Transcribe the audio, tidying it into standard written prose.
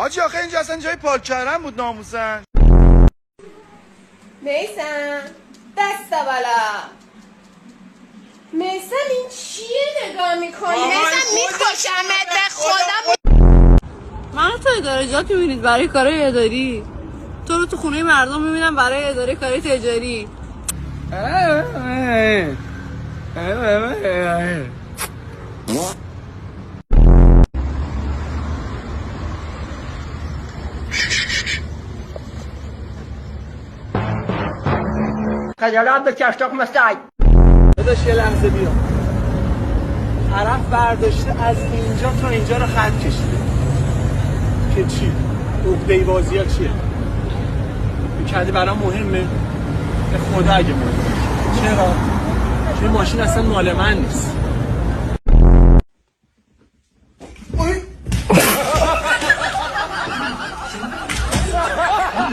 حاجی آخه اینجا اصلا جای پارک کردن بود ناموسن. میسم دست بالا. میسم این چیه نگاه میکنی؟ میسم میکشمت به خدا. من تو ادارجات میبینید برای کارهای اداری، تو رو تو خونه مردم میبینم برای اداره کاری تجاری. خجالت بکش تخمستای. داداش یه لحظه بیا. طرف برداشته از اینجا تا اینجا رو خط کشیده که چی؟ عقده‌ای بازی ها چیه؟ میکردی برام مهمه؟ به خدا اگه مهمه. چرا؟ چون ماشین اصلا مال من نیست.